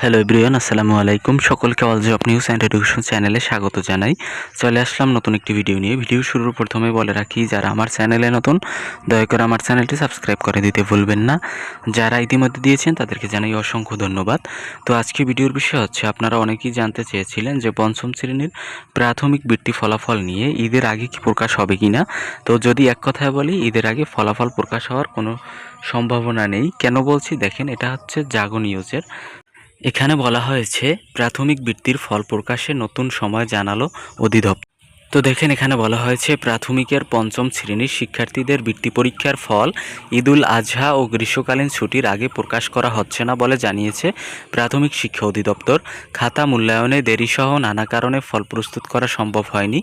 Hello everyone, আসসালামু আলাইকুম। সকলকে all job news and education চ্যানেলে স্বাগত জানাই। চলে আসলাম নতুন একটি ভিডিও নিয়ে। ভিডিও শুরুর প্রথমে বলে রাখি, যারা আমার চ্যানেলে নতুন দয়া করে আমার চ্যানেলটি সাবস্ক্রাইব করে দিতে ভুলবেন না। যারা ইতিমধ্যে দিয়েছেন তাদেরকে জানাই অসংখ্য ধন্যবাদ। তো আজকে ভিডিওর বিষয় হচ্ছে, আপনারা অনেকেই জানতে চেয়েছিলেন যে পঞ্চম শ্রেণীর প্রাথমিক বৃত্তি ফলাফল নিয়ে ঈদের আগে কি প্রকাশ হবে কিনা। তো যদি এক কথায় বলি, ঈদের আগে ফলাফল প্রকাশ হওয়ার কোনো সম্ভাবনা নেই। কেন বলছি দেখেন, এটা হচ্ছে জাগো নিউজের। এখানে বলা হয়েছে প্রাথমিক বৃত্তির ফল প্রকাশে নতুন সময় জানালো অধিদপ্তর। তো দেখেন, এখানে বলা হয়েছে প্রাথমিকের পঞ্চম শ্রেণীর শিক্ষার্থীদের বৃত্তি পরীক্ষার ফল ঈদুল আজহা ও গ্রীষ্মকালীন ছুটির আগে প্রকাশ করা হচ্ছে না বলে জানিয়েছে প্রাথমিক শিক্ষা অধিদপ্তর। খাতা মূল্যায়নে দেরিসহ নানা কারণে ফল প্রস্তুত করা সম্ভব হয়নি।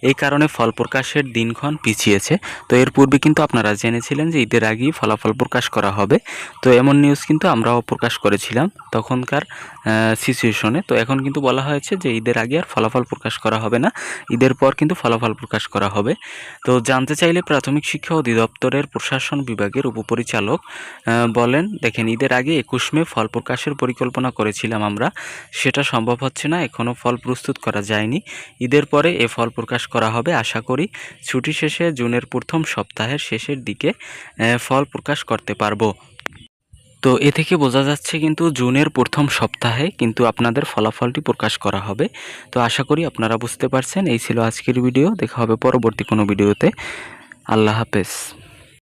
এই কারণে ফল প্রকাশের দিনক্ষণ পিছিয়েছে। তো এর পূর্বে কিন্তু আপনারা জেনেছিলেন যে ঈদের আগেই ফলাফল প্রকাশ করা হবে। তো এমন নিউজ কিন্তু আমরাও প্রকাশ করেছিলাম তখনকার সিচুয়েশনে। তো এখন কিন্তু বলা হয়েছে যে ঈদের আগে আর ফলাফল প্রকাশ করা হবে না, ঈদের পর কিন্তু ফলাফল প্রকাশ করা হবে। তো জানতে চাইলে প্রাথমিক শিক্ষা অধিদপ্তরের প্রশাসন বিভাগের উপপরিচালক বলেন, দেখেন, ঈদের আগে 21 মে ফল প্রকাশের পরিকল্পনা করেছিলাম আমরা, সেটা সম্ভব হচ্ছে না, এখনও ফল প্রস্তুত করা যায়নি। ঈদের পরে এ ফল প্রকাশ করা হবে। আশা করি ছুটি শেষে জুনের প্রথম সপ্তাহের শেষের দিকে ফল প্রকাশ করতে পারবো। তো এ থেকে বোঝা যাচ্ছে কিন্তু জুনের প্রথম সপ্তাহে কিন্তু আপনাদের ফলাফলটি প্রকাশ করা হবে। তো আশা করি আপনারা বুঝতে পারছেন। এই ছিল আজকের ভিডিও। দেখা হবে পরবর্তী কোনো ভিডিওতে। আল্লাহ হাফেজ।